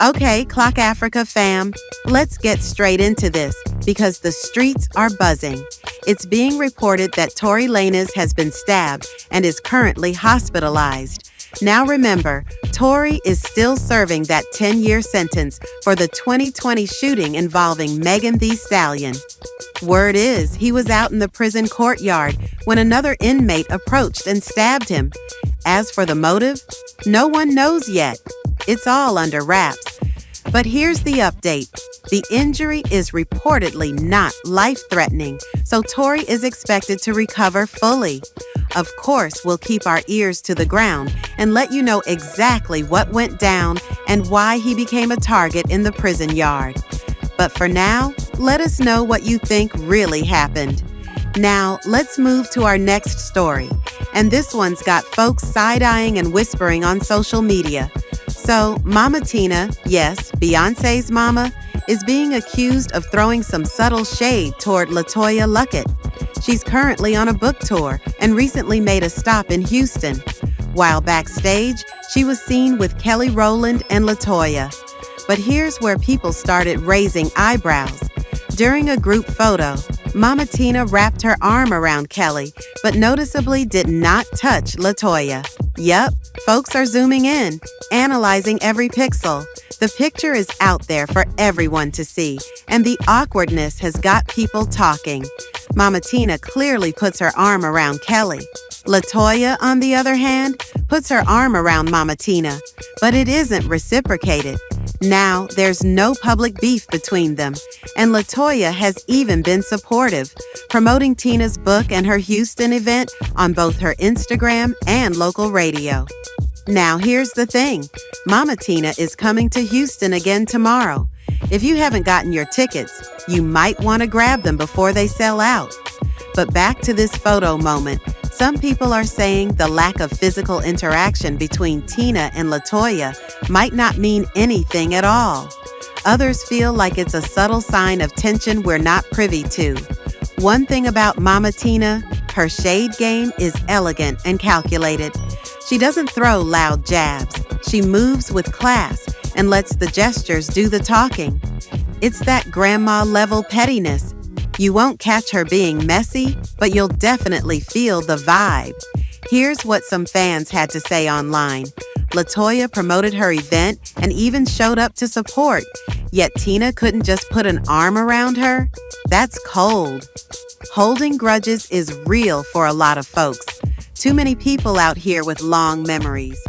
Okay, Clock Africa fam, let's get straight into this because the streets are buzzing. It's being reported that Tory Lanez has been stabbed and is currently hospitalized. Now remember, Tory is still serving that 10-year sentence for the 2020 shooting involving Megan Thee Stallion. Word is, he was out in the prison courtyard when another inmate approached and stabbed him. As for the motive, no one knows yet. It's all under wraps. But here's the update. The injury is reportedly not life-threatening, so Tory is expected to recover fully. Of course, we'll keep our ears to the ground and let you know exactly what went down and why he became a target in the prison yard. But for now, let us know what you think really happened. Now, let's move to our next story. And this one's got folks side-eyeing and whispering on social media. So, Mama Tina, yes, Beyonce's mama, is being accused of throwing some subtle shade toward LaToya Luckett. She's currently on a book tour and recently made a stop in Houston. While backstage, she was seen with Kelly Rowland and LaToya. But here's where people started raising eyebrows. During a group photo, Mama Tina wrapped her arm around Kelly, but noticeably did not touch LaToya. Yup, folks are zooming in, analyzing every pixel. The picture is out there for everyone to see, and the awkwardness has got people talking. Mama Tina clearly puts her arm around Kelly. LaToya, on the other hand, puts her arm around Mama Tina, but it isn't reciprocated. Now, there's no public beef between them, and LaToya has even been supportive, promoting Tina's book and her Houston event on both her Instagram and local radio. Now, here's the thing. Mama Tina is coming to Houston again tomorrow. If you haven't gotten your tickets, you might want to grab them before they sell out. But back to this photo moment. Some people are saying the lack of physical interaction between Tina and LaToya might not mean anything at all. Others feel like it's a subtle sign of tension we're not privy to. One thing about Mama Tina, her shade game is elegant and calculated. She doesn't throw loud jabs. She moves with class and lets the gestures do the talking. It's that grandma-level pettiness. You won't catch her being messy, but you'll definitely feel the vibe. Here's what some fans had to say online. LaToya promoted her event and even showed up to support, yet Tina couldn't just put an arm around her? That's cold. Holding grudges is real for a lot of folks. Too many people out here with long memories.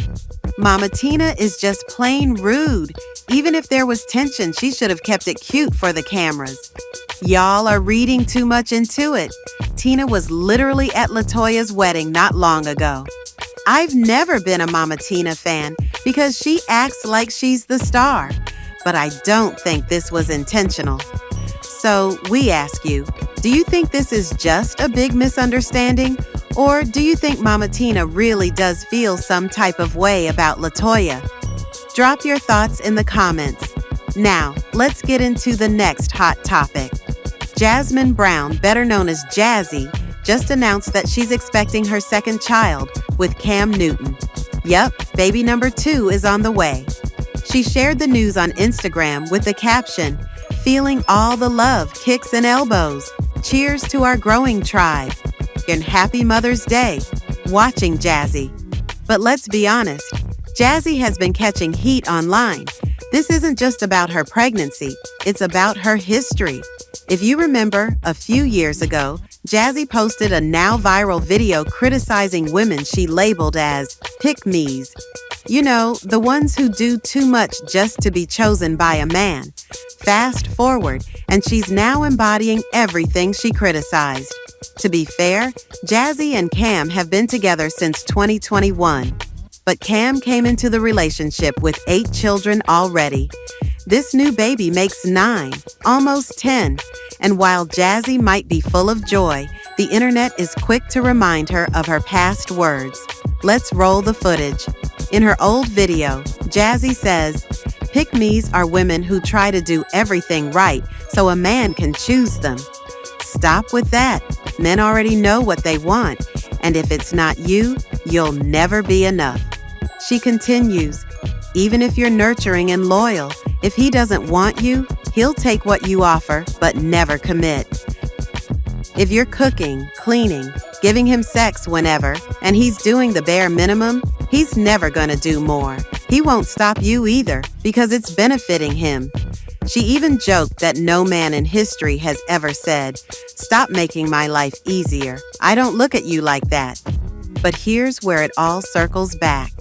Mama Tina is just plain rude. Even if there was tension, she should have kept it cute for the cameras. Y'all are reading too much into it. Tina was literally at LaToya's wedding not long ago. I've never been a Mama Tina fan because she acts like she's the star. But I don't think this was intentional. So we ask you, do you think this is just a big misunderstanding? Or do you think Mama Tina really does feel some type of way about LaToya? Drop your thoughts in the comments. Now, let's get into the next hot topic. Jasmine Brown, better known as Jazzy, just announced that she's expecting her second child with Cam Newton. Yup, baby number 2 is on the way. She shared the news on Instagram with the caption, "Feeling all the love, kicks and elbows. Cheers to our growing tribe. And happy Mother's Day. Watching Jazzy." But let's be honest, Jazzy has been catching heat online. This isn't just about her pregnancy, it's about her history. If you remember, a few years ago, Jazzy posted a now viral video criticizing women she labeled as pick-me's. You know, the ones who do too much just to be chosen by a man. Fast forward, and she's now embodying everything she criticized. To be fair, Jazzy and Cam have been together since 2021. But Cam came into the relationship with 8 children already. This new baby makes 9, almost 10. And while Jazzy might be full of joy, the internet is quick to remind her of her past words. Let's roll the footage. In her old video, Jazzy says, "Pick-me's are women who try to do everything right so a man can choose them. Stop with that. Men already know what they want, and if it's not you, you'll never be enough." She continues, Even if you're nurturing and loyal, if he doesn't want you, he'll take what you offer, but never commit. If you're cooking, cleaning, giving him sex whenever, and he's doing the bare minimum, he's never gonna do more. He won't stop you either, because it's benefiting him. She even joked that no man in history has ever said, "Stop making my life easier. I don't look at you like that." But here's where it all circles back.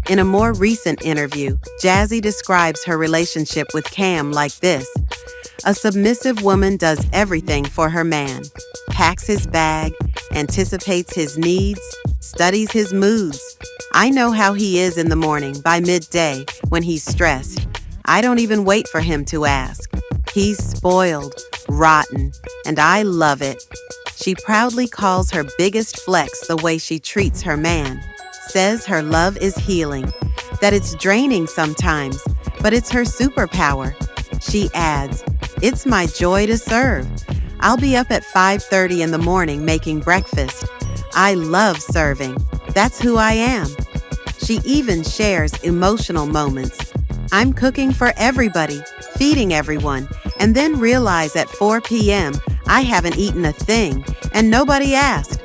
In a more recent interview, Jazzy describes her relationship with Cam like this. A submissive woman does everything for her man, packs his bag, anticipates his needs, studies his moods. I know how he is in the morning by midday when he's stressed. I don't even wait for him to ask. He's spoiled, rotten, and I love it. She proudly calls her biggest flex the way she treats her man, says her love is healing, that it's draining sometimes, but it's her superpower. She adds, "It's my joy to serve. I'll be up at 5:30 in the morning making breakfast. I love serving. That's who I am." She even shares emotional moments. "I'm cooking for everybody, feeding everyone, and then realize at 4 p.m. I haven't eaten a thing, and nobody asked.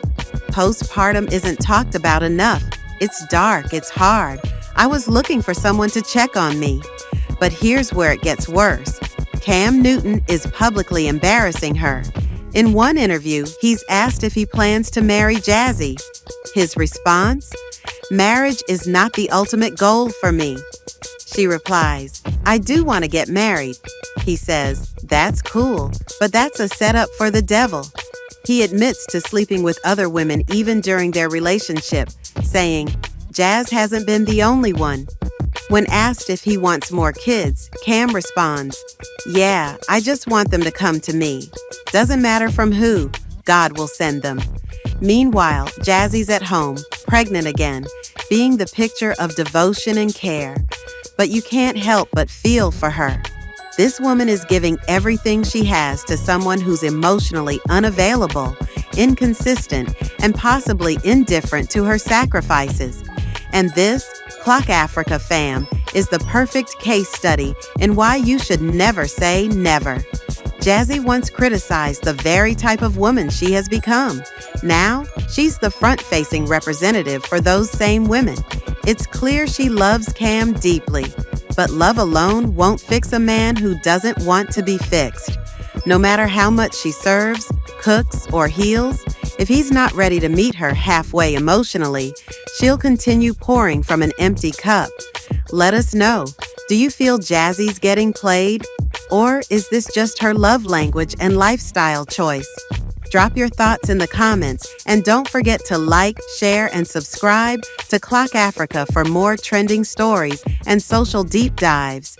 Postpartum isn't talked about enough. It's dark, it's hard. I was looking for someone to check on me." But here's where it gets worse. Cam Newton is publicly embarrassing her. In one interview, he's asked if he plans to marry Jazzy. His response? "Marriage is not the ultimate goal for me." She replies, "I do want to get married." He says, "That's cool, but that's a setup for the devil." He admits to sleeping with other women even during their relationship, saying, "Jazz hasn't been the only one." When asked if he wants more kids, Cam responds, "Yeah, I just want them to come to me. Doesn't matter from who, God will send them." Meanwhile, Jazzy's at home, pregnant again, being the picture of devotion and care. But you can't help but feel for her. This woman is giving everything she has to someone who's emotionally unavailable, inconsistent, and possibly indifferent to her sacrifices. And this, Clock Africa fam, is the perfect case study in why you should never say never. Jazzy once criticized the very type of woman she has become. Now, she's the front-facing representative for those same women. It's clear she loves Cam deeply, but love alone won't fix a man who doesn't want to be fixed. No matter how much she serves, cooks, or heals, if he's not ready to meet her halfway emotionally, she'll continue pouring from an empty cup. Let us know. Do you feel Jazzy's getting played? Or is this just her love language and lifestyle choice? Drop your thoughts in the comments, and don't forget to like, share, and subscribe to Clock Africa for more trending stories and social deep dives.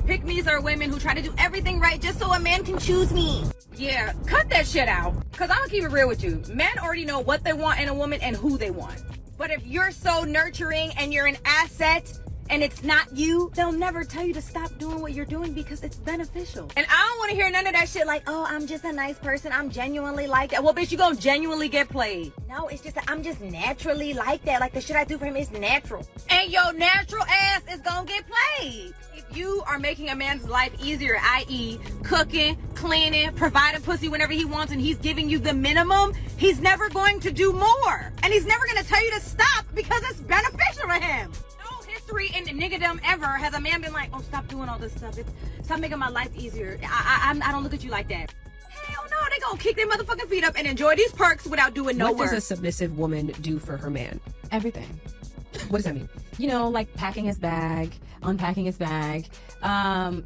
Pick-me's are women who try to do everything right just so a man can choose me. Yeah, cut that shit out. Cause I'm gonna keep it real with you. Men already know what they want in a woman and who they want. But if you're so nurturing and you're an asset and it's not you, they'll never tell you to stop doing what you're doing because it's beneficial. And I don't want to hear none of that shit like, "Oh, I'm just a nice person. I'm genuinely like that." Well, bitch, you gonna genuinely get played. No, it's just that I'm just naturally like that. Like the shit I do for him is natural. And your natural ass is gonna get played. If you are making a man's life easier, i.e. cooking, cleaning, providing pussy whenever he wants, and he's giving you the minimum, he's never going to do more. And he's never going to tell you to stop because it's beneficial to him. No history in the niggerdom ever has a man been like, "Oh, stop doing all this stuff. Stop making my life easier. I don't look at you like that." Hell no, they gonna kick their motherfucking feet up and enjoy these perks without doing no work. What does a submissive woman do for her man? Everything. What does that mean? You know, like packing his bag, unpacking his bag,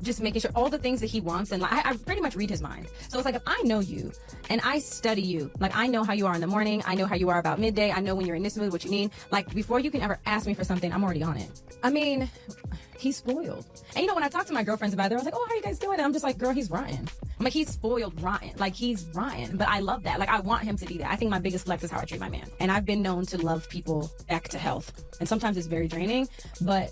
just making sure all the things that he wants. And like, I pretty much read his mind. So it's like, if I know you and I study you, like I know how you are in the morning, I know how you are about midday, I know when you're in this mood, what you need. Like before you can ever ask me for something, I'm already on it. I mean, he's spoiled. And you know, when I talk to my girlfriends about it, I was like, "Oh, how you guys doing?" And I'm just like, "Girl, he's rotten." I'm like, "He's spoiled rotten." Like he's rotten, but I love that. Like I want him to be that. I think my biggest flex is how I treat my man. And I've been known to love people back to health. And sometimes it's very draining, but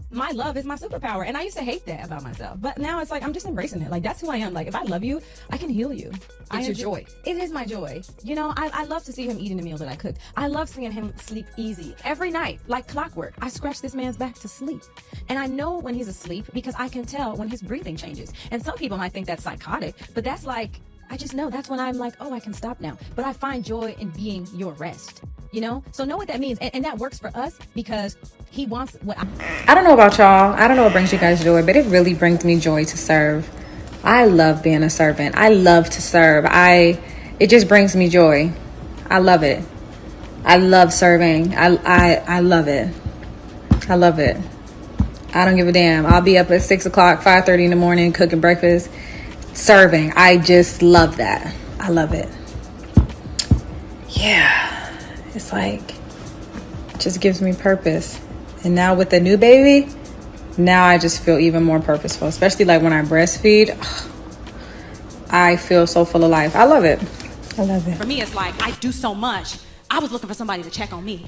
my love is my superpower. And I used to hate that about myself. But now it's like, I'm just embracing it. Like, that's who I am. Like, if I love you, I can heal you. It's your joy. It is my joy. You know, I love to see him eating the meal that I cooked. I love seeing him sleep easy. Every night, like clockwork, I scratch this man's back to sleep. And I know when he's asleep because I can tell when his breathing changes. And some people might think that's psychotic, but that's like, I just know that's when I'm like, oh, I can stop now. But I find joy in being your rest, you know? So know what that means. And that works for us because he wants what I don't know about y'all. I don't know what brings you guys joy, but it really brings me joy to serve. I love being a servant. I love to serve. It just brings me joy. I love it. I love serving. I love it. I love it. I don't give a damn. I'll be up at 6 o'clock, 5:30 in the morning, cooking breakfast, serving. I just love that. I love it. Yeah. It's like, it just gives me purpose. And now with the new baby, now I just feel even more purposeful, especially like when I breastfeed. I feel so full of life. I love it. I love it. For me, it's like, I do so much. I was looking for somebody to check on me.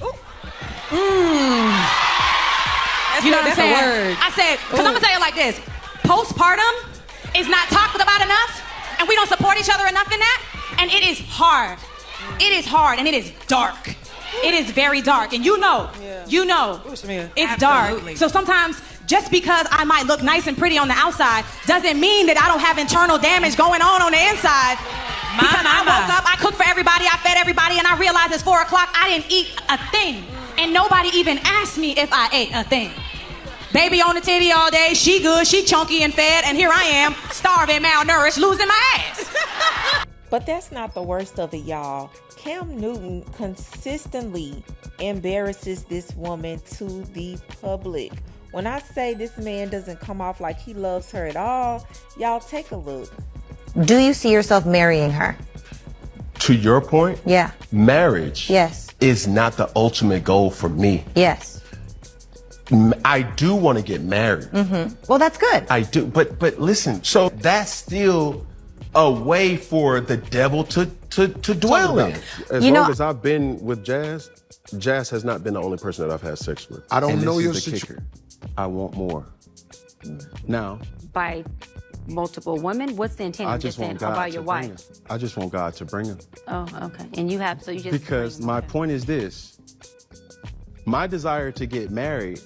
You know what I'm saying? That's a word. I said, because I'm going to say it like this. Postpartum is not talked about enough, and we don't support each other enough in that, and it is hard. It is hard, and it is dark. It is very dark, and you know, it's dark. So sometimes, just because I might look nice and pretty on the outside, doesn't mean that I don't have internal damage going on the inside. Because I woke up, I cooked for everybody, I fed everybody, and I realized it's 4 o'clock, I didn't eat a thing. And nobody even asked me if I ate a thing. Baby on the titty all day, she good, she chunky and fed, and here I am, starving, malnourished, losing my ass. But that's not the worst of it, y'all. Cam Newton consistently embarrasses this woman to the public. When I say this man doesn't come off like he loves her at all, y'all take a look. Do you see yourself marrying her? To your point, Yeah. marriage Yes. is not the ultimate goal for me. Yes. I do want to get married. Well, that's good. I do, but listen, so that's still a way for the devil to dwell in. As You know- long as I've been with Jazz, Jazz has not been the only person that I've had sex with. I don't And know this your is the kicker. I want more. Now, By multiple women? What's the intent I of just just saying, want how God about to your bring wife? him. I just want God to bring him. Oh, okay. And you have, so you just. Because my point is this. My desire to get married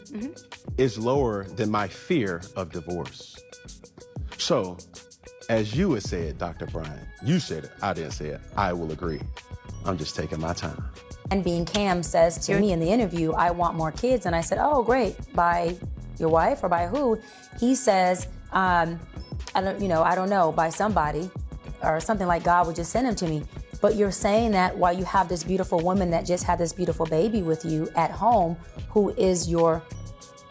is lower than my fear of divorce. So, as you had said, Dr. Brian, you said it, I didn't say it, I will agree. I'm just taking my time. And being Cam says to me in the interview, I want more kids. And I said, oh, great. By your wife or by who? He says, I don't know, by somebody or something like God would just send him to me. But you're saying that while you have this beautiful woman that just had this beautiful baby with you at home, who is your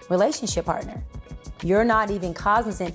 relationship partner. You're not even cognizant